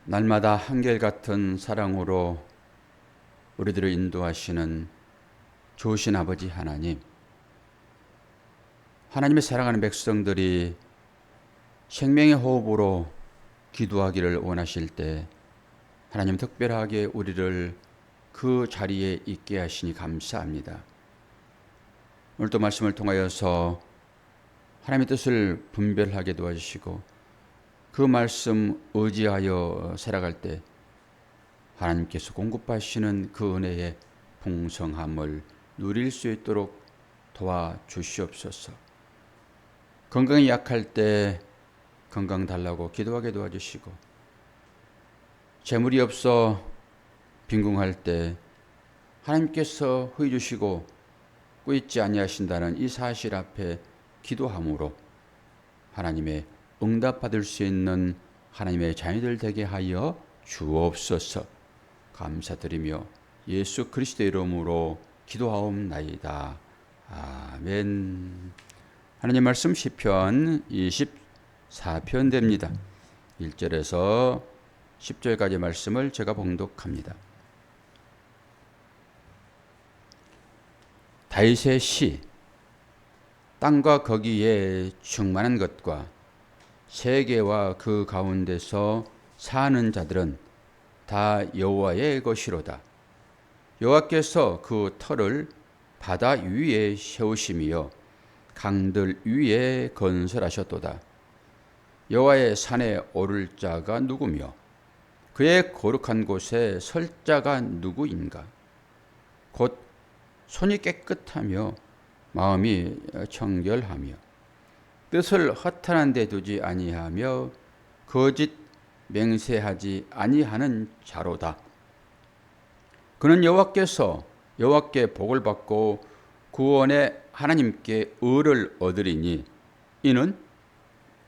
날마다 한결같은 사랑으로 우리들을 인도하시는 좋으신 아버지 하나님, 하나님의 사랑하는 백성들이 생명의 호흡으로 기도하기를 원하실 때 하나님 특별하게 우리를 그 자리에 있게 하시니 감사합니다. 오늘도 말씀을 통하여서 하나님의 뜻을 분별하게 도와주시고 그 말씀 의지하여 살아갈 때 하나님께서 공급하시는 그 은혜의 풍성함을 누릴 수 있도록 도와주시옵소서. 건강이 약할 때 건강 달라고 기도하게 도와주시고, 재물이 없어 빈궁할 때 하나님께서 허이 주시고 꾸짖지 아니하신다는 이 사실 앞에 기도함으로 하나님의 응답받을 수 있는 하나님의 자녀들 되게 하여 주옵소서. 감사드리며 예수 그리스도의 이름으로 기도하옵나이다. 아멘. 하나님 말씀 시편 24편 됩니다. 1절에서 10절까지 말씀을 제가 봉독합니다. 다윗의 시. 땅과 거기에 충만한 것과 세계와 그 가운데서 사는 자들은 다 여호와의 것이로다. 여호와께서 그 터를 바다 위에 세우심이요 강들 위에 건설하셨도다. 여호와의 산에 오를 자가 누구며 그의 거룩한 곳에 설 자가 누구인가? 곧 손이 깨끗하며 마음이 청결하며 뜻을 허탄한 데 두지 아니하며 거짓 맹세하지 아니하는 자로다. 그는 여호와께 복을 받고 구원의 하나님께 의를 얻으리니 이는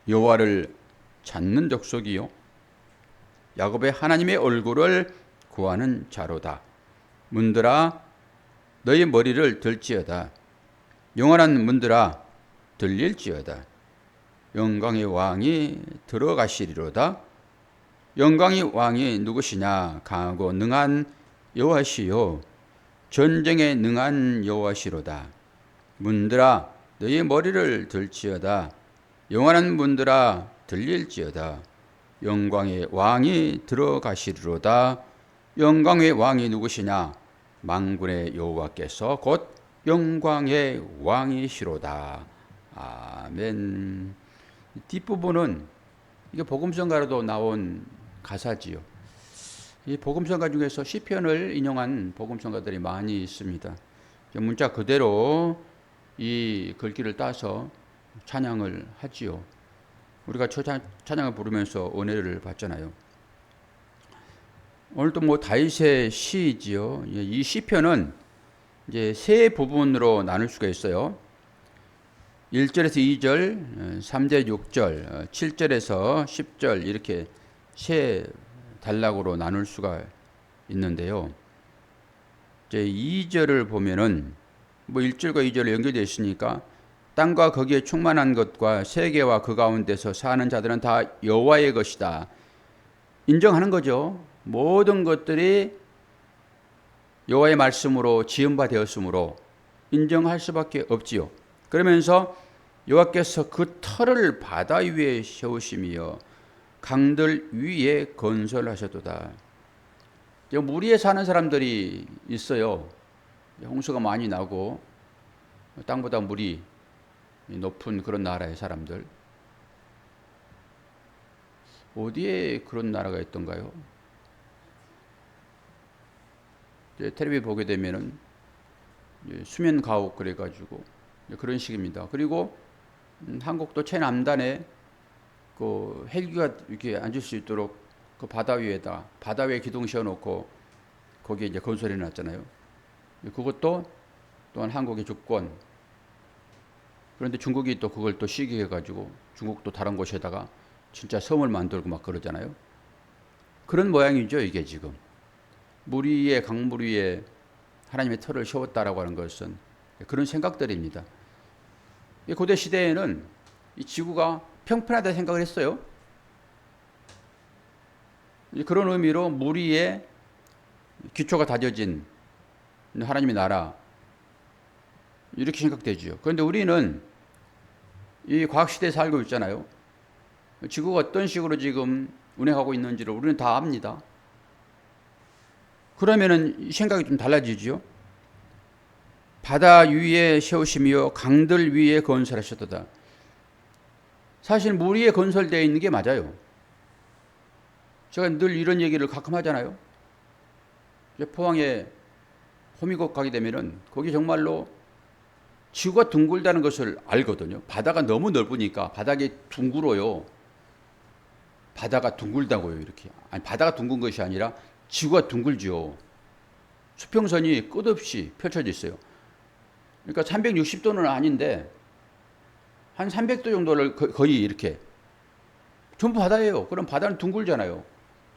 여호와를 찾는 족속이요 야곱의 하나님의 얼굴을 구하는 자로다. 문들아 너희 머리를 들지어다. 영원한 문들아 들릴지어다. 영광의 왕이 들어가시리로다. 영광의 왕이 누구시냐? 강하고 능한 여호와시요 전쟁에 능한 여호와시로다. 문들아 너희 머리를 들지어다. 영원한 문들아 들릴지어다. 영광의 왕이 들어가시리로다. 영광의 왕이 누구시냐? 만군의 여호와께서 곧 영광의 왕이시로다. 아멘. 뒷부분은 이게 복음성가로도 나온 가사지요. 이 복음성가 중에서 시편을 인용한 복음성가들이 많이 있습니다. 문자 그대로 이 글귀를 따서 찬양을 하지요. 우리가 찬양을 부르면서 은혜를 받잖아요. 오늘도 다윗의 시이지요. 이 시편은 이제 세 부분으로 나눌 수가 있어요. 1절에서 2절, 3절, 6절, 7절에서 10절 이렇게 세 단락으로 나눌 수가 있는데요. 이제 2절을 보면은 1절과 2절로 연결되어 있으니까 땅과 거기에 충만한 것과 세계와 그 가운데서 사는 자들은 다 여호와의 것이다. 인정하는 거죠. 모든 것들이 여호와의 말씀으로 지은 바 되었으므로 인정할 수밖에 없지요. 그러면서 여호와께서 그 터를 바다 위에 세우심이여 강들 위에 건설하셨도다. 물 위에 사는 사람들이 있어요. 홍수가 많이 나고 땅보다 물이 높은 그런 나라의 사람들. 어디에 그런 나라가 있던가요? 텔레비전 보게 되면은 수면 가옥 그래가지고 그런 식입니다. 그리고 한국도 최남단에 그 헬기가 이렇게 앉을 수 있도록 그 바다 위에 기둥 씌워놓고 거기에 이제 건설해 놨잖아요. 그것도 또한 한국의 주권. 그런데 중국이 또 그걸 또 시기해가지고 중국도 다른 곳에다가 진짜 섬을 만들고 막 그러잖아요. 그런 모양이죠, 이게 지금. 물 위에, 강물 위에 하나님의 터를 세웠다라고 하는 것은 그런 생각들입니다. 고대 시대에는 이 지구가 평평하다 생각을 했어요. 그런 의미로 물 위에 기초가 다져진 하나님의 나라 이렇게 생각되죠. 그런데 우리는 이 과학시대에 살고 있잖아요. 지구가 어떤 식으로 지금 운행하고 있는지를 우리는 다 압니다. 그러면은 생각이 좀 달라지죠. 바다 위에 세우시며 강들 위에 건설하셨도다. 사실 물 위에 건설되어 있는 게 맞아요. 제가 늘 이런 얘기를 가끔 하잖아요. 포항에 호미곶 가게 되면은 거기 정말로 지구가 둥글다는 것을 알거든요. 바다가 너무 넓으니까 바닥이 둥글어요. 바다가 둥글다고요, 이렇게. 아니, 바다가 둥근 것이 아니라 지구가 둥글죠. 수평선이 끝없이 펼쳐져 있어요. 그러니까 360도는 아닌데 한 300도 정도를 거의 이렇게 전부 바다예요. 그럼 바다는 둥글잖아요.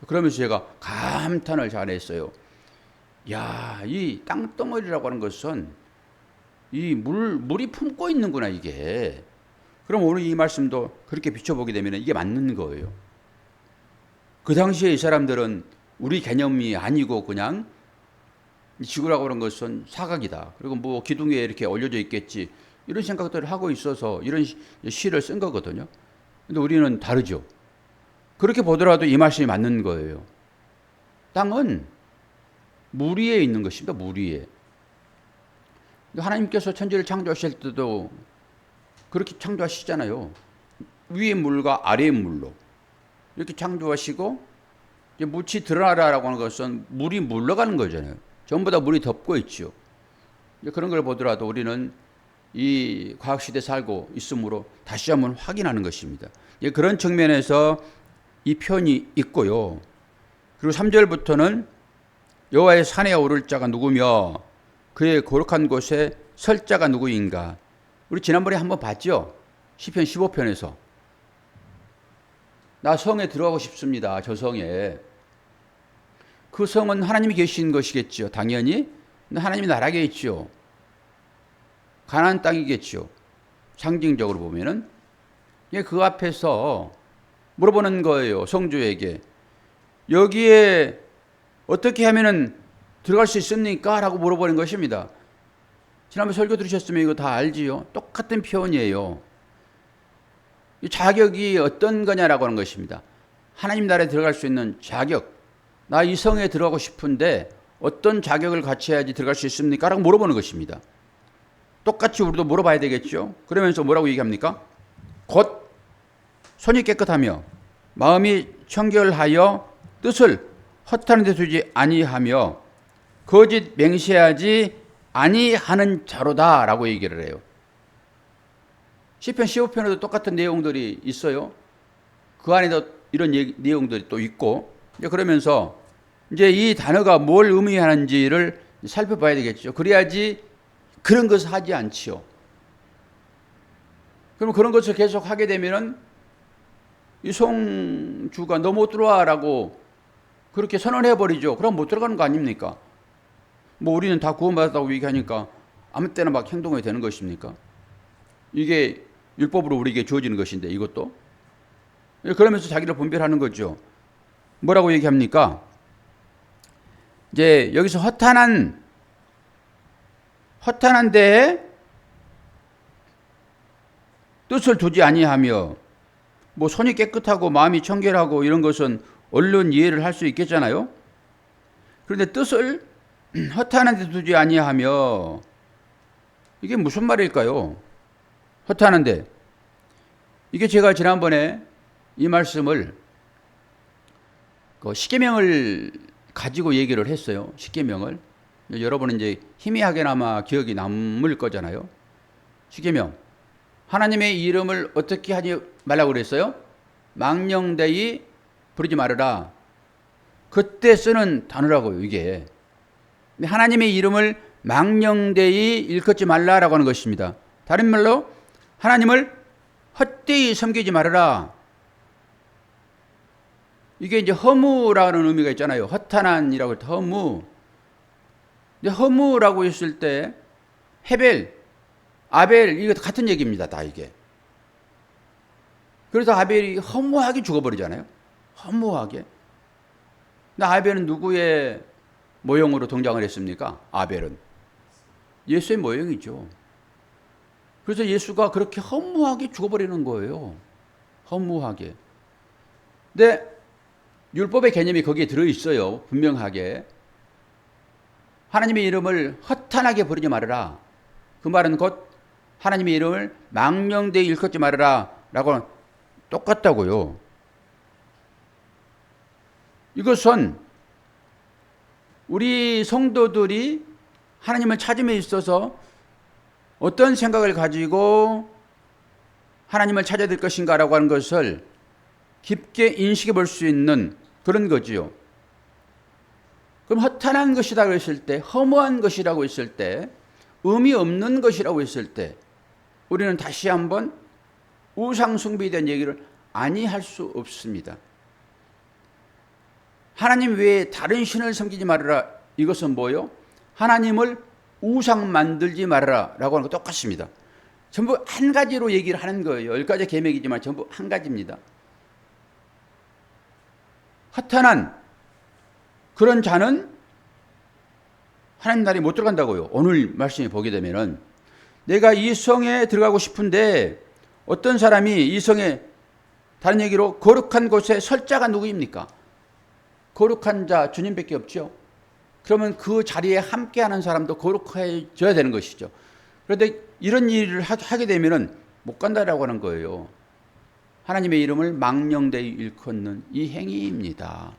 그러면서 제가 감탄을 잘했어요. 야, 이 땅덩어리라고 하는 것은 이 물이 품고 있는구나, 이게. 그럼 오늘 이 말씀도 그렇게 비춰보게 되면 이게 맞는 거예요. 그 당시에 이 사람들은 우리 개념이 아니고 그냥 지구라고 하는 것은 사각이다. 그리고 뭐 기둥에 이렇게 올려져 있겠지. 이런 생각들을 하고 있어서 이런 시를 쓴 거거든요. 근데 우리는 다르죠. 그렇게 보더라도 이 말씀이 맞는 거예요. 땅은 물 위에 있는 것입니다. 물 위에. 하나님께서 천지를 창조하실 때도 그렇게 창조하시잖아요. 위의 물과 아래의 물로 이렇게 창조하시고 이제 묻히 드러나라라고 하는 것은 물이 물러가는 거잖아요. 전부 다 물이 덮고 있죠. 그런 걸 보더라도 우리는 이 과학시대에 살고 있으므로 다시 한번 확인하는 것입니다. 그런 측면에서 이 표현이 있고요. 그리고 3절부터는 여호와의 산에 오를 자가 누구며 그의 거룩한 곳에 설 자가 누구인가. 우리 지난번에 한번 봤죠. 시편 15편에서 나 성에 들어가고 싶습니다. 저 성에. 그 성은 하나님이 계신 것이겠죠. 당연히. 하나님이 나라겠죠. 가나안 땅이겠죠. 상징적으로 보면은 그 앞에서 물어보는 거예요. 성주에게. 여기에 어떻게 하면은 들어갈 수 있습니까? 라고 물어보는 것입니다. 지난번 설교 들으셨으면 이거 다 알지요. 똑같은 표현이에요. 이 자격이 어떤 거냐라고 하는 것입니다. 하나님 나라에 들어갈 수 있는 자격. 나 이 성에 들어가고 싶은데 어떤 자격을 갖춰야지 들어갈 수 있습니까? 라고 물어보는 것입니다. 똑같이 우리도 물어봐야 되겠죠. 그러면서 뭐라고 얘기합니까? 곧 손이 깨끗하며 마음이 청결하여 뜻을 허탄한 데 두지 아니하며 거짓 맹세하지 아니하는 자로다 라고 얘기를 해요. 시편 15편에도 똑같은 내용들이 있어요. 그 안에도 이런 내용들이 또 있고, 그러면서 이제 이 단어가 뭘 의미하는지를 살펴봐야 되겠죠. 그래야지 그런 것을 하지 않지요. 그럼 그런 것을 계속 하게 되면은 이 성주가 너 못 들어와라고 그렇게 선언해 버리죠. 그럼 못 들어가는 거 아닙니까? 뭐 우리는 다 구원받았다고 얘기하니까 아무 때나 막 행동이 되는 것입니까? 이게 율법으로 우리에게 주어지는 것인데 이것도. 그러면서 자기를 분별하는 거죠. 뭐라고 얘기합니까? 이제 여기서 허탄한 데에 뜻을 두지 아니하며 뭐 손이 깨끗하고 마음이 청결하고 이런 것은 얼른 이해를 할 수 있겠잖아요. 그런데 뜻을 허탄한 데 두지 아니하며 이게 무슨 말일까요? 허탄한 데. 이게 제가 지난번에 이 말씀을 그 십계명을 가지고 얘기를 했어요. 십계명을. 여러분은 이제 희미하게나마 기억이 남을 거잖아요. 십계명. 하나님의 이름을 어떻게 하지 말라고 그랬어요? 망령되이 부르지 말아라. 그때 쓰는 단어라고요, 이게. 하나님의 이름을 망령되이 일컫지 말라라고 하는 것입니다. 다른 말로 하나님을 헛되이 섬기지 말아라. 이게 이제 허무라는 의미가 있잖아요. 허탄한이라고 할 때 허무. 허무라고 했을 때 헤벨, 아벨 이거 같은 얘기입니다. 다 이게. 그래서 아벨이 허무하게 죽어버리잖아요. 허무하게. 근데 아벨은 누구의 모형으로 등장을 했습니까? 아벨은 예수의 모형이죠. 그래서 예수가 그렇게 허무하게 죽어버리는 거예요. 허무하게. 근데 율법의 개념이 거기에 들어있어요. 분명하게. 하나님의 이름을 허탄하게 부르지 말아라. 그 말은 곧 하나님의 이름을 망령되이 일컫지 말아라 라고 똑같다고요. 이것은 우리 성도들이 하나님을 찾음에 있어서 어떤 생각을 가지고 하나님을 찾아야 될 것인가라고 하는 것을 깊게 인식해 볼 수 있는 그런 거지요. 그럼 허탄한 것이라고 했을 때, 허무한 것이라고 했을 때, 의미 없는 것이라고 했을 때 우리는 다시 한번 우상숭배에 대한 얘기를 아니할 수 없습니다. 하나님 외에 다른 신을 섬기지 말아라. 이것은 뭐요? 하나님을 우상 만들지 말아라 라고 하는 거 똑같습니다. 전부 한 가지로 얘기를 하는 거예요. 10가지 계명이지만 전부 한 가지입니다. 허탄한 그런 자는 하나님 나라에 못 들어간다고요. 오늘 말씀에 보게 되면은 내가 이 성에 들어가고 싶은데 어떤 사람이 이 성에 다른 얘기로 거룩한 곳에 설 자가 누구입니까? 거룩한 자 주님밖에 없죠. 그러면 그 자리에 함께하는 사람도 거룩해져야 되는 것이죠. 그런데 이런 일을 하게 되면은 못 간다라고 하는 거예요. 하나님의 이름을 망령되이 일컫는 이 행위입니다.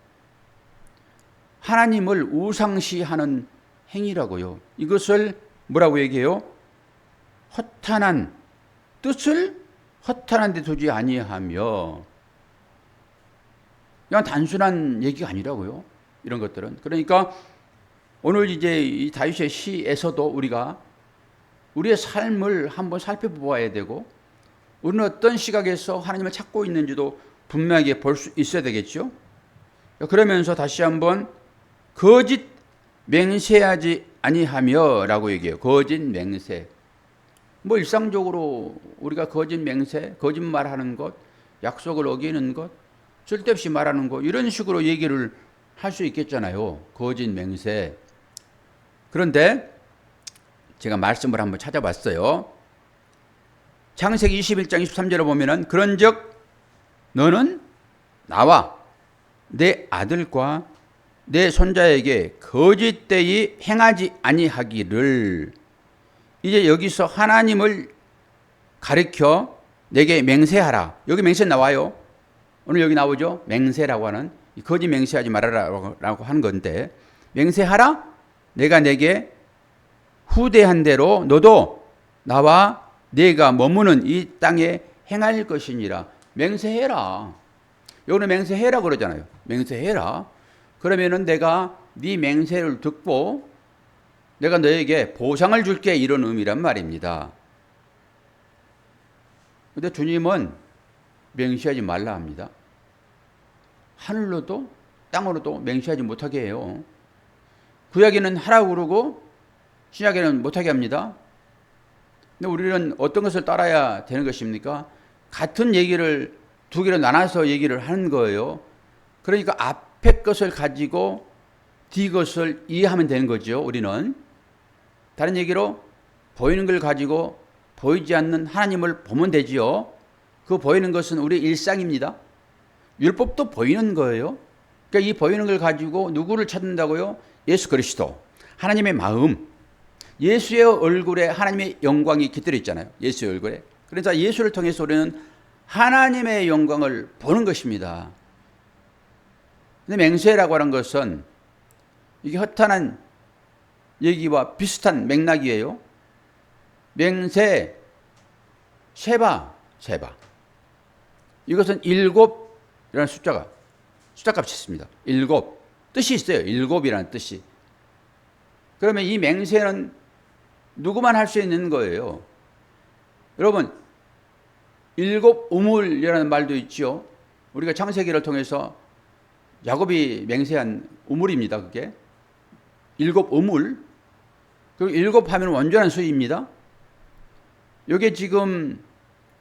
하나님을 우상시하는 행위라고요. 이것을 뭐라고 얘기해요? 허탄한 뜻을 허탄한 데 두지 아니하며. 그냥 단순한 얘기가 아니라고요. 이런 것들은. 그러니까 오늘 이제 이 다윗의 시에서도 우리가 우리의 삶을 한번 살펴보아야 되고 우리는 어떤 시각에서 하나님을 찾고 있는지도 분명하게 볼 수 있어야 되겠죠. 그러면서 다시 한번 거짓 맹세하지 아니하며 라고 얘기해요. 거짓 맹세. 뭐 일상적으로 우리가 거짓 맹세, 거짓말하는 것, 약속을 어기는 것, 쓸데없이 말하는 것 이런 식으로 얘기를 할 수 있겠잖아요. 거짓 맹세. 그런데 제가 말씀을 한번 찾아봤어요. 창세기 21장 23절에 보면은 그런즉 너는 나와 내 아들과 내 손자에게 거짓되이 행하지 아니하기를. 이제 여기서 하나님을 가리켜 내게 맹세하라. 여기 맹세 나와요. 오늘 여기 나오죠. 맹세라고 하는 거짓 맹세하지 말아라라고 하는 건데 맹세하라. 내가 내게 후대한 대로 너도 나와 네가 머무는 이 땅에 행할 것이니라. 맹세해라. 여기는 맹세해라 그러잖아요. 맹세해라. 그러면은 내가 네 맹세를 듣고 내가 너에게 보상을 줄게 이런 의미란 말입니다. 근데 주님은 맹세하지 말라 합니다. 하늘로도 땅으로도 맹세하지 못하게 해요. 구약에는 하라고 그러고 신약에는 못하게 합니다. 근데 우리는 어떤 것을 따라야 되는 것입니까? 같은 얘기를 두 개로 나눠서 얘기를 하는 거예요. 그러니까 앞에 것을 가지고 뒤 것을 이해하면 되는 거죠. 우리는 다른 얘기로 보이는 걸 가지고 보이지 않는 하나님을 보면 되지요. 그 보이는 것은 우리 일상입니다. 율법도 보이는 거예요. 그러니까 이 보이는 걸 가지고 누구를 찾는다고요? 예수 그리스도, 하나님의 마음, 예수의 얼굴에 하나님의 영광이 깃들어 있잖아요. 예수의 얼굴에. 그래서 예수를 통해서 우리는 하나님의 영광을 보는 것입니다. 근데 맹세라고 하는 것은 이게 허탄한 얘기와 비슷한 맥락이에요. 맹세, 세바. 이것은 7이라는 숫자값이 있습니다. 7. 뜻이 있어요. 7이라는 뜻이. 그러면 이 맹세는 누구만 할 수 있는 거예요. 여러분, 7 우물이라는 말도 있죠. 우리가 창세기를 통해서 야곱이 맹세한 우물입니다. 그게 7 우물. 그리고 7 하면 완전한 수입니다. 이게 지금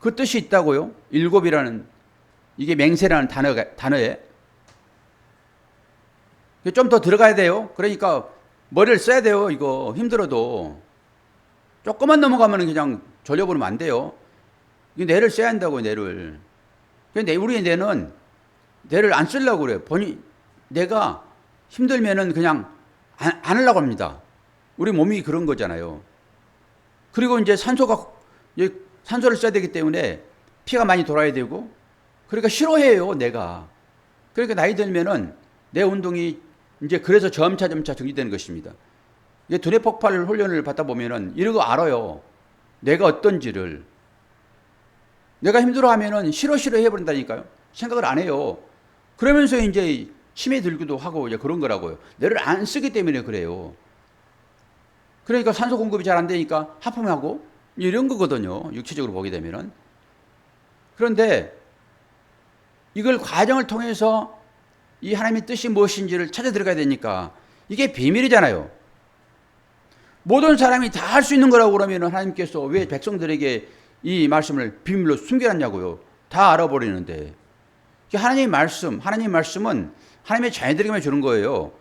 그 뜻이 있다고요. 7이라는 이게 맹세라는 단어에. 좀 더 들어가야 돼요. 그러니까 머리를 써야 돼요. 이거 힘들어도. 조금만 넘어가면 그냥 졸려버리면 안 돼요. 뇌를 써야 한다고, 뇌를. 근데 우리 뇌는 뇌를 안 쓰려고 그래요. 내가 힘들면은 그냥 안 하려고 합니다. 우리 몸이 그런 거잖아요. 그리고 이제 산소를 써야 되기 때문에 피가 많이 돌아야 되고, 그러니까 싫어해요, 내가. 그러니까 나이 들면은 내 운동이 이제 그래서 점차 정지되는 것입니다. 두뇌 폭발 훈련을 받다 보면은 이런 거 알아요. 내가 어떤지를. 내가 힘들어하면은 싫어 해버린다니까요. 생각을 안 해요. 그러면서 이제 치매 들기도 하고 이제 그런 거라고요. 뇌를 안 쓰기 때문에 그래요. 그러니까 산소 공급이 잘 안 되니까 하품하고 이런 거거든요. 육체적으로 보게 되면은. 그런데 이걸 과정을 통해서 이 하나님의 뜻이 무엇인지를 찾아 들어가야 되니까 이게 비밀이잖아요. 모든 사람이 다 할 수 있는 거라고 그러면 하나님께서 왜 백성들에게 이 말씀을 비밀로 숨겨놨냐고요. 다 알아버리는데. 하나님의 말씀은 하나님의 자녀들에게만 주는 거예요.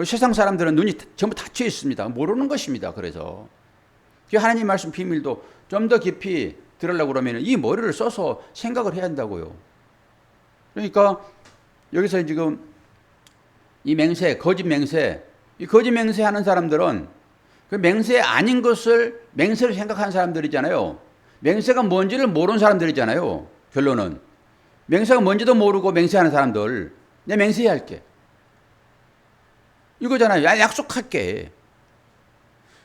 세상 사람들은 눈이 전부 닫혀 있습니다. 모르는 것입니다. 그래서 하나님 말씀 비밀도 좀 더 깊이 들으려고 그러면 이 머리를 써서 생각을 해야 한다고요. 그러니까 여기서 지금 이 거짓 맹세, 이 거짓 맹세하는 사람들은 그 맹세 아닌 것을 맹세로 생각하는 사람들이잖아요. 맹세가 뭔지를 모르는 사람들이잖아요. 결론은 맹세가 뭔지도 모르고 맹세하는 사람들, 내 맹세해야 할게 이거잖아요. 약속할게.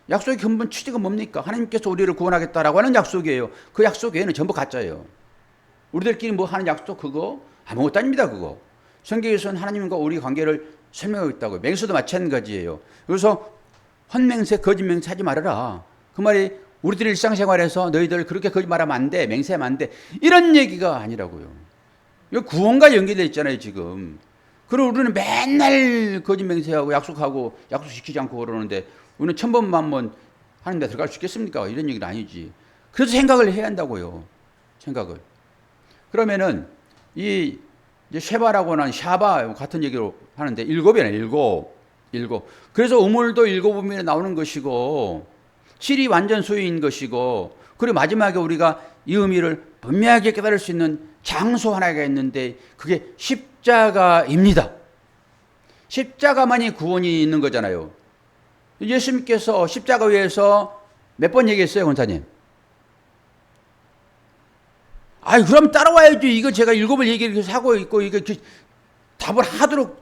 약속의 근본 취지가 뭡니까? 하나님께서 우리를 구원하겠다라고 하는 약속이에요. 그 약속 외에는 전부 가짜예요. 우리들끼리 뭐 하는 약속 그거 아무것도 아닙니다. 그거. 성경에서는 하나님과 우리 관계를 설명하고 있다고요. 맹세도 마찬가지예요. 그래서 헛맹세, 거짓맹세 하지 말아라. 그 말이 우리들 일상생활에서 너희들 그렇게 거짓말하면 안 돼. 맹세하면 안 돼. 이런 얘기가 아니라고요. 이거 구원과 연결되어 있잖아요, 지금. 그리고 우리는 맨날 거짓맹세하고 약속하고 약속 지키지 않고 그러는데 우리는 천번만번 하나님 나 들어갈 수 있겠습니까? 이런 얘기는 아니지. 그래서 생각을 해야 한다고요. 생각을. 그러면은 이 쉐바라고 하는 샤바 같은 얘기로 하는데 일곱이네, 일곱. 그래서 우물도 일곱 우물에 나오는 것이고 7이 완전 수인 것이고 그리고 마지막에 우리가 이 의미를 분명하게 깨달을 수 있는 장소 하나가 있는데 그게 십자가입니다. 십자가만이 구원이 있는 거잖아요. 예수님께서 십자가 위에서 몇 번 얘기했어요, 권사님? 아이, 그럼 따라와야지. 이거 제가 일곱을 얘기를 하고 있고, 이게 답을 하도록,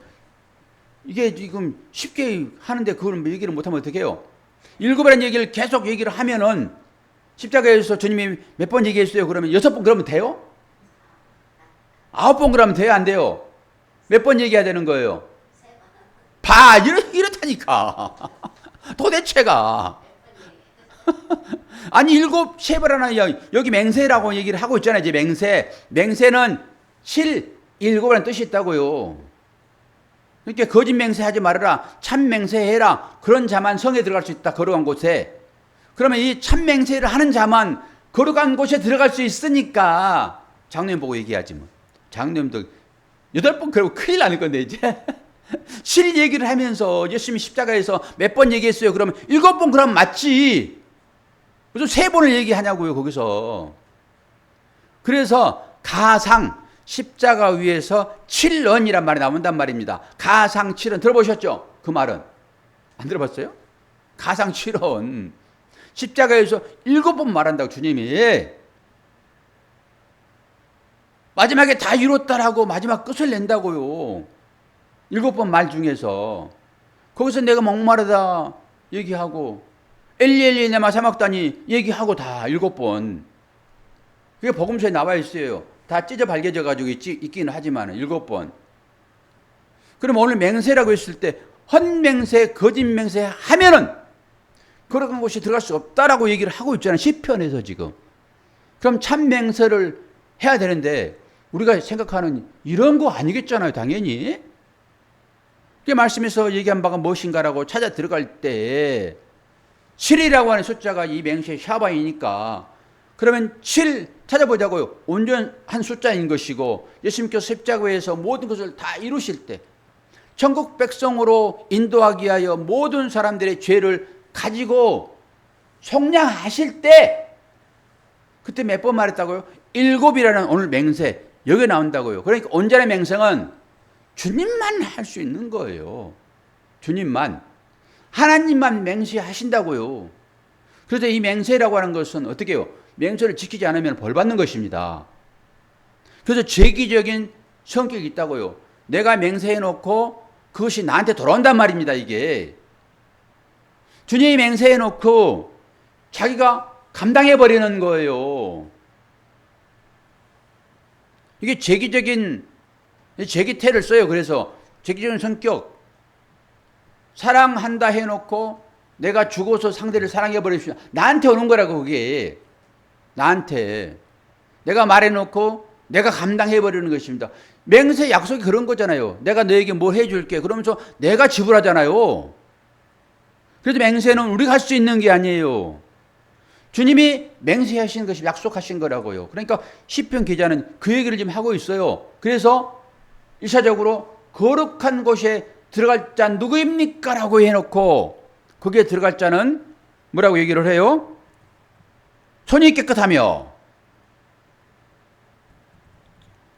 이게 지금 쉽게 하는데 그걸 얘기를 못하면 어떡해요? 일곱이라는 얘기를 계속 얘기를 하면은, 십자가에서 주님이 몇 번 얘기했어요? 그러면 6번 그러면 돼요? 9번 그러면 돼요? 안 돼요? 몇 번 얘기해야 되는 거예요? 이렇다니까. 도대체가. 아니, 쉐바라는 여기 맹세라고 얘기를 하고 있잖아요. 이제 맹세는 7,7이라는 뜻이 있다고요. 그러니까 거짓 맹세하지 말아라. 참 맹세해라. 그런 자만 성에 들어갈 수 있다. 거룩한 곳에. 그러면 이 참 맹세를 하는 자만 거룩한 곳에 들어갈 수 있으니까 장로님 보고 얘기하지 뭐. 장로님도 8번 그러고 큰일 나는 건데 이제. 7 얘기를 하면서 예수님이 십자가에서 몇 번 얘기했어요. 그러면 7번 그러면 맞지. 그래서 3번을 얘기하냐고요, 거기서. 그래서 가상, 십자가 위에서 7언이란 말이 나온단 말입니다. 가상 7언. 들어보셨죠? 그 말은. 안 들어봤어요? 가상 7언. 십자가에서 7번 말한다고, 주님이. 마지막에 다 이뤘다라고 마지막 끝을 낸다고요. 7번 말 중에서. 거기서 내가 목마르다 얘기하고, 엘리 네마 사막다니 얘기하고 다 7번. 그게 복음서에 나와 있어요. 다 찢어 발겨져 가지고 있기는 하지만 7번. 그럼 오늘 맹세라고 했을 때 헛맹세, 거짓맹세 하면은 그런 곳이 들어갈 수 없다라고 얘기를 하고 있잖아요. 시편에서 지금. 그럼 참 맹세를 해야 되는데 우리가 생각하는 이런 거 아니겠잖아요. 당연히. 그 말씀에서 얘기한 바가 무엇인가라고 찾아 들어갈 때 7이라고 하는 숫자가 이 맹세의 샤바이니까 그러면 7 찾아보자고요. 온전한 숫자인 것이고 예수님께서 십자가에서 모든 것을 다 이루실 때 천국 백성으로 인도하기 위하여 모든 사람들의 죄를 가지고 속량하실 때 그때 몇 번 말했다고요? 7이라는 오늘 맹세 여기 나온다고요. 그러니까 온전의 맹세는 주님만 할 수 있는 거예요. 주님만. 하나님만 맹세하신다고요. 그래서 이 맹세라고 하는 것은 어떻게 해요? 맹세를 지키지 않으면 벌 받는 것입니다. 그래서 죄기적인 성격이 있다고요. 내가 맹세해놓고 그것이 나한테 돌아온단 말입니다. 이게. 주님이 맹세해놓고 자기가 감당해버리는 거예요. 이게 죄기태를 써요. 그래서 죄기적인 성격. 사랑한다 해놓고 내가 죽어서 상대를 사랑해버리십시오. 나한테 오는 거라고 그게. 나한테. 내가 말해놓고 내가 감당해버리는 것입니다. 맹세 약속이 그런 거잖아요. 내가 너에게 뭘 해줄게. 그러면서 내가 지불하잖아요. 그래서 맹세는 우리가 할 수 있는 게 아니에요. 주님이 맹세하신 것이 약속하신 거라고요. 그러니까 시편 기자는 그 얘기를 지금 하고 있어요. 그래서 1차적으로 거룩한 곳에 들어갈 자 누구입니까? 라고 해놓고 거기에 들어갈 자는 뭐라고 얘기를 해요? 손이 깨끗하며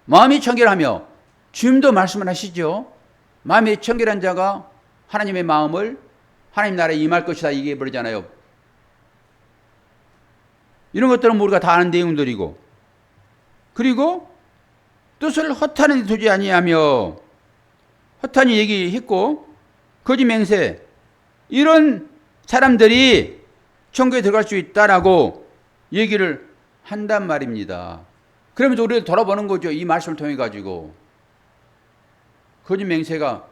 마음이 청결하며 주님도 말씀을 하시죠. 마음이 청결한 자가 하나님의 마음을 하나님 나라에 임할 것이다 얘기해 버리잖아요. 이런 것들은 우리가 다 아는 내용들이고 그리고 뜻을 허탄한 데 두지 아니하며 허탄히 얘기했고 거짓 맹세 이런 사람들이 천국에 들어갈 수 있다라고 얘기를 한단 말입니다. 그러면서 우리를 돌아보는 거죠. 이 말씀을 통해 가지고 거짓 맹세가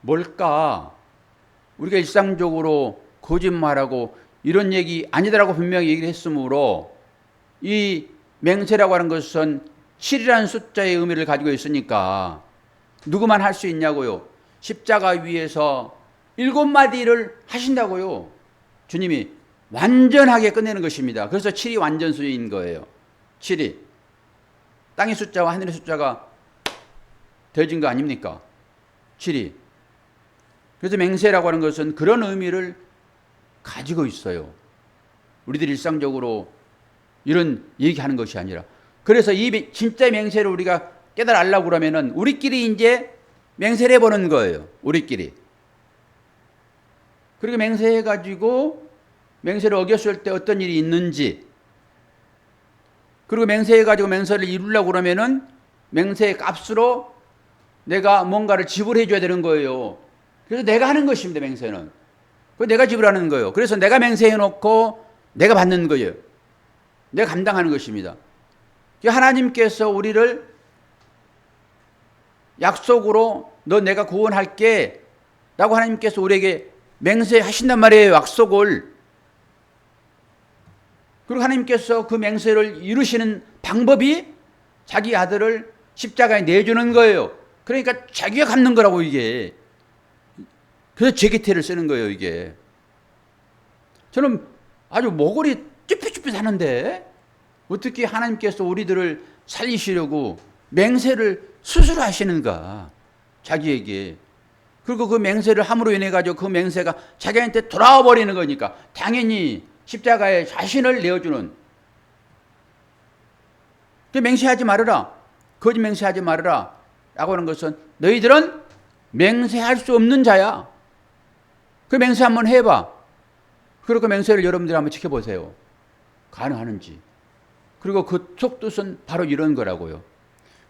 뭘까? 우리가 일상적으로 거짓말하고 이런 얘기 아니더라고 분명히 얘기를 했으므로 이 맹세라고 하는 것은 7이라는 숫자의 의미를 가지고 있으니까 누구만 할 수 있냐고요. 십자가 위에서 7마디를 하신다고요. 주님이 완전하게 끝내는 것입니다. 그래서 7이 완전수인 거예요. 7이. 땅의 숫자와 하늘의 숫자가 더해진 거 아닙니까? 7이. 그래서 맹세라고 하는 것은 그런 의미를 가지고 있어요. 우리들이 일상적으로 이런 얘기하는 것이 아니라. 그래서 이 진짜 맹세를 우리가 깨달아 알려고 그러면은 우리끼리 이제 맹세를 해보는 거예요. 우리끼리. 그리고 맹세해가지고 맹세를 어겼을 때 어떤 일이 있는지 그리고 맹세해가지고 맹세를 이루려고 그러면은 맹세의 값으로 내가 뭔가를 지불해 줘야 되는 거예요. 그래서 내가 하는 것입니다. 맹세는. 그 내가 지불하는 거예요. 그래서 내가 맹세해 놓고 내가 받는 거예요. 내가 감당하는 것입니다. 하나님께서 우리를 약속으로 너 내가 구원할게 라고 하나님께서 우리에게 맹세하신단 말이에요. 약속을. 그리고 하나님께서 그 맹세를 이루시는 방법이 자기 아들을 십자가에 내주는 거예요. 그러니까 자기가 갚는 거라고 이게. 그래서 죄기태를 쓰는 거예요 이게. 저는 아주 모골이 쭈삣쭈삣하는데 어떻게 하나님께서 우리들을 살리시려고 맹세를 스스로 하시는가 자기에게. 그리고 그 맹세를 함으로 인해 가지고 그 맹세가 자기한테 돌아와 버리는 거니까 당연히 십자가에 자신을 내어주는. 맹세하지 말아라. 거짓 맹세하지 말아라 라고 하는 것은 너희들은 맹세할 수 없는 자야. 그 맹세 한번 해봐. 그리고 맹세를 여러분들이 한번 지켜보세요. 가능하는지. 그리고 그 속뜻은 바로 이런 거라고요.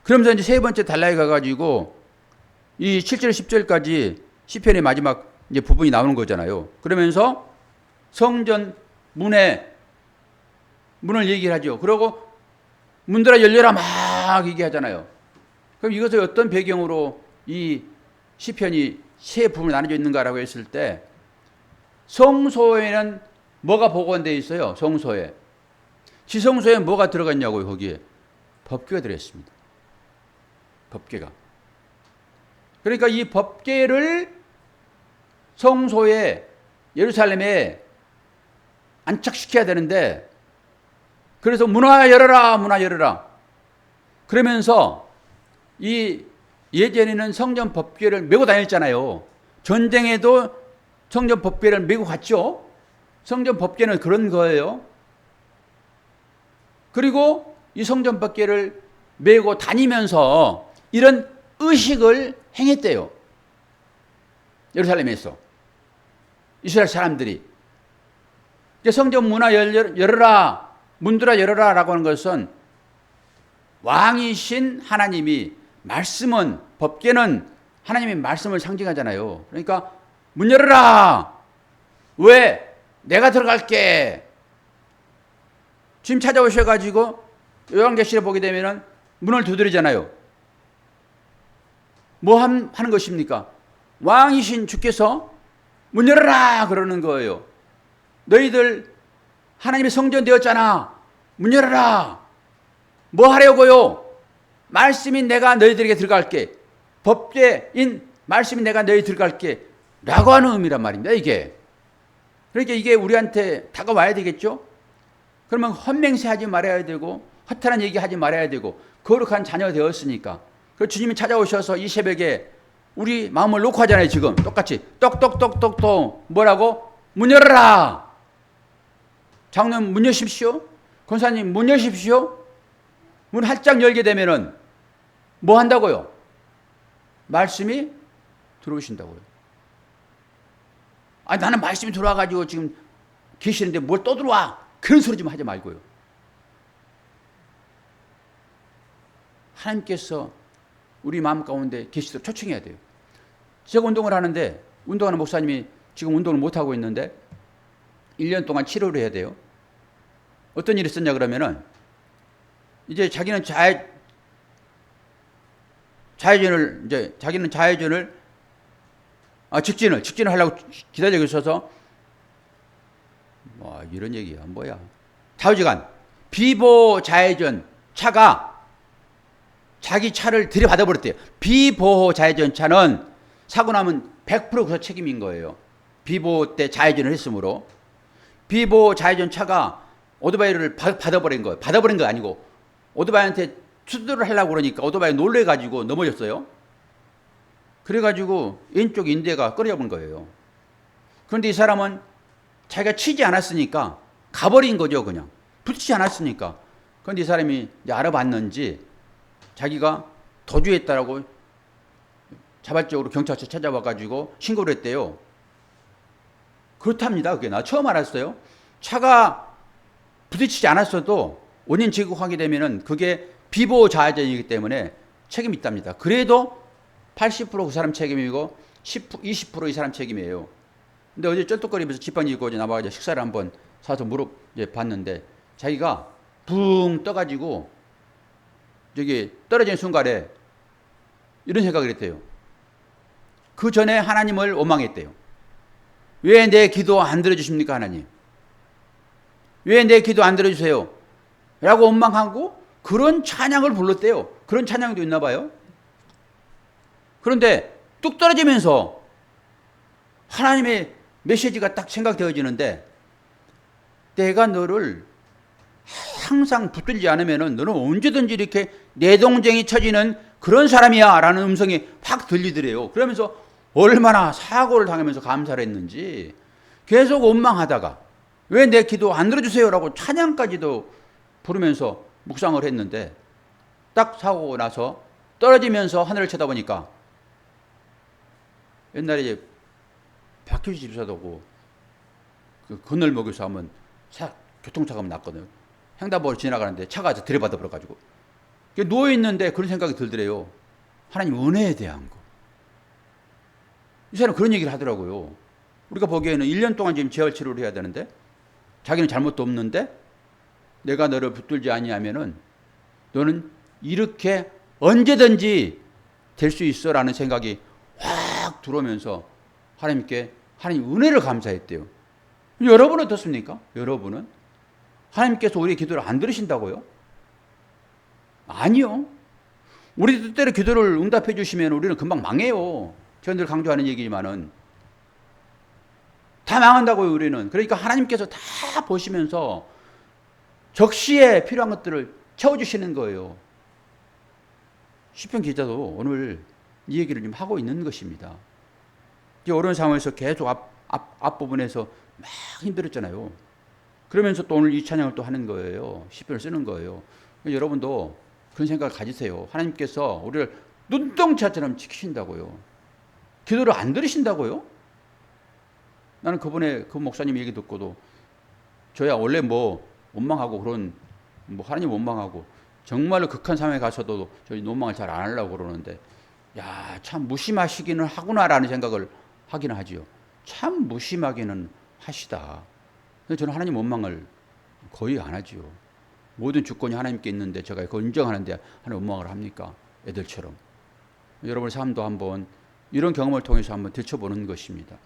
그러면서 이제 세 번째 단락에 가가지고 이 7절 10절까지 시편의 마지막 이제 부분이 나오는 거잖아요. 그러면서 성전 문을 얘기를 하죠. 그리고 문들아 열려라 막 얘기하잖아요. 그럼 이것을 어떤 배경으로 이 시편이 세 부분으로 나눠져 있는가라고 했을 때 성소에는 뭐가 보관되어 있어요? 성소에. 지성소에 뭐가 들어갔냐고요? 거기에 법궤가 들어있습니다. 법궤가. 그러니까 이 법궤를 성소에 예루살렘에 안착시켜야 되는데 그래서 문화 열어라 문화 열어라 그러면서 이 예전에는 성전 법궤를 메고 다녔잖아요. 전쟁에도 성전 법궤를 메고 갔죠. 성전 법궤는 그런 거예요. 그리고 이 성전 법궤를 메고 다니면서 이런 의식을 행했대요. 예루살렘에서 이스라엘 사람들이 성전 문화 열어라, 문들아 열어라 라고 하는 것은 왕이신 하나님이, 말씀은, 법궤는 하나님의 말씀을 상징하잖아요. 그러니까 문 열어라. 왜? 내가 들어갈게. 지금 찾아오셔가지고 요한계시를 보게 되면은 문을 두드리잖아요. 뭐 하는 것입니까? 왕이신 주께서 문 열어라 그러는 거예요. 너희들 하나님의 성전 되었잖아. 문 열어라. 뭐 하려고요? 말씀이 내가 너희들에게 들어갈게. 법궤인 말씀이 내가 너희 들어갈게. 라고 하는 의미란 말입니다. 이게. 그러니까 이게 우리한테 다가와야 되겠죠? 그러면 헛맹세 하지 말아야 되고 허탄한 얘기 하지 말아야 되고 거룩한 자녀 되었으니까. 그 주님이 찾아오셔서 이 새벽에 우리 마음을 놓고 하잖아요. 지금 똑같이 똑똑똑똑똑 뭐라고? 문 열어라. 장로님 문 여십시오. 권사님 문 여십시오. 문 활짝 열게 되면은 뭐 한다고요? 말씀이 들어오신다고요. 아니 나는 말씀이 들어와가지고 지금 계시는데 뭘 또 들어와. 그런 소리 좀 하지 말고요. 하나님께서 우리 마음 가운데 계시도록 초청해야 돼요. 제가 운동을 하는데 운동하는 목사님이 지금 운동을 못하고 있는데 1년 동안 치료를 해야 돼요. 어떤 일이 있었냐 그러면은 이제 자기는 자회전을 이제 자기는 자회전을 직진을 하려고 기다리고 있어서 뭐 이런 얘기야 뭐야 좌우지간 비보호 좌회전 차가 자기 차를 들이받아 버렸대요. 비보호 좌회전 차는 사고 나면 100% 그 책임인 거예요. 비보호 때 좌회전을 했으므로 비보호 좌회전 차가 오토바이를 받아버린 거예요. 받아버린 거 아니고 오토바이한테 추돌을 하려고 그러니까 오토바이 놀래가지고 넘어졌어요. 그래가지고 왼쪽 인대가 끊어져본 거예요. 그런데 이 사람은 자기가 치지 않았으니까 가버린 거죠. 그냥 붙이지 않았으니까. 그런데 이 사람이 이제 알아봤는지 자기가 도주했다라고 자발적으로 경찰서 찾아와가지고 신고를 했대요. 그렇답니다. 그게 나 처음 알았어요. 차가 부딪히지 않았어도 원인 제공하게 되면은 그게 비보호 좌회전이기 때문에 책임이 있답니다. 그래도 80% 그 사람 책임이고 20% 이 사람 책임이에요. 근데 어제 쩔뚝거리면서 지팡이 입고 나와가지고 식사를 한번 사서 봤는데 자기가 붕 떠가지고 저기 떨어지는 순간에 이런 생각을 했대요. 그 전에 하나님을 원망했대요. 왜 내 기도 안 들어주십니까 하나님? 왜 내 기도 안 들어주세요? 라고 원망하고 그런 찬양을 불렀대요. 그런 찬양도 있나 봐요. 그런데 뚝 떨어지면서 하나님의 메시지가 딱 생각되어지는데 내가 너를 항상 붙들지 않으면 너는 언제든지 이렇게 내동쟁이 쳐지는 그런 사람이야 라는 음성이 확 들리더래요. 그러면서 얼마나 사고를 당하면서 감사를 했는지 계속 원망하다가 왜 내 기도 안 들어주세요 라고 찬양까지도 부르면서 묵상을 했는데 딱 사고가 나서 떨어지면서 하늘을 쳐다보니까 옛날에 박효지 집사도고 그 건널목에서 하면 교통사고가 났거든요. 횡단보도를 지나가는데 차가 들이받아 버려가지고 누워있는데 그런 생각이 들더래요. 하나님 은혜에 대한 거. 이 사람 그런 얘기를 하더라고요. 우리가 보기에는 1년 동안 지금 재활치료를 해야 되는데 자기는 잘못도 없는데 내가 너를 붙들지 아니하면은 너는 이렇게 언제든지 될 수 있어 라는 생각이 확 들어오면서 하나님께 하나님 은혜를 감사했대요. 여러분은 어떻습니까? 여러분은? 하나님께서 우리의 기도를 안 들으신다고요? 아니요. 우리 뜻대로 기도를 응답해 주시면 우리는 금방 망해요. 제가 늘 강조하는 얘기지만은 다 망한다고요, 우리는. 그러니까 하나님께서 다 보시면서 적시에 필요한 것들을 채워주시는 거예요. 시편 기자도 오늘 이 얘기를 지금 하고 있는 것입니다. 이제 어려운 상황에서 계속 앞부분에서 막 힘들었잖아요. 그러면서 또 오늘 이 찬양을 또 하는 거예요. 시편을 쓰는 거예요. 여러분도 그런 생각을 가지세요. 하나님께서 우리를 눈동자처럼 지키신다고요. 기도를 안 들으신다고요? 나는 그분의 그 목사님 얘기 듣고도 저야 원래 뭐 원망하고 그런 뭐 하나님 원망하고 정말로 극한 상황에 가서도 저희 원망을 잘 안 하려고 그러는데 야, 참 무심하시기는 하구나라는 생각을 하기는 하지요. 참 무심하기는 하시다. 근데 저는 하나님 원망을 거의 안 하지요. 모든 주권이 하나님께 있는데 제가 그걸 인정하는데 하나님 원망을 합니까? 애들처럼. 여러분의 삶도 한번 이런 경험을 통해서 한번 들춰보는 것입니다.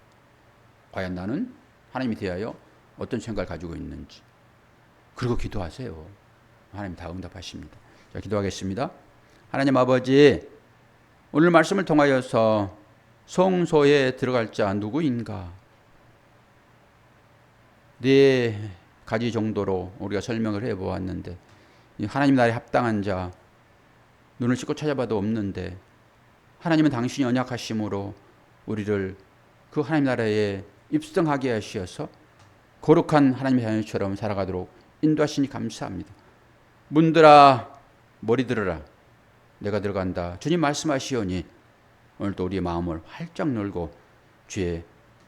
과연 나는 하나님에 대하여 어떤 생각을 가지고 있는지. 그리고 기도하세요. 하나님 다 응답하십니다. 자, 기도하겠습니다. 하나님 아버지, 오늘 말씀을 통하여서 성소에 들어갈 자 누구인가? 네 가지 정도로 우리가 설명을 해보았는데 하나님 나라에 합당한 자 눈을 씻고 찾아봐도 없는데 하나님은 당신이 언약하심으로 우리를 그 하나님 나라에 입성하게 하셔서 거룩한 하나님의 자녀처럼 살아가도록 인도하시니 감사합니다. 문들아 머리 들어라 내가 들어간다. 주님 말씀하시오니 오늘도 우리의 마음을 활짝 열고 주의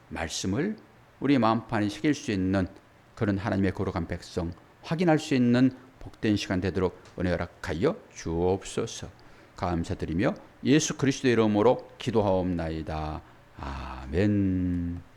말씀을 우리의 마음판에 새길 수 있는 그런 하나님의 거룩한 백성 확인할 수 있는 복된 시간 되도록 은혜 허락하여 주옵소서. 감사드리며 예수 그리스도의 이름으로 기도하옵나이다. 아멘.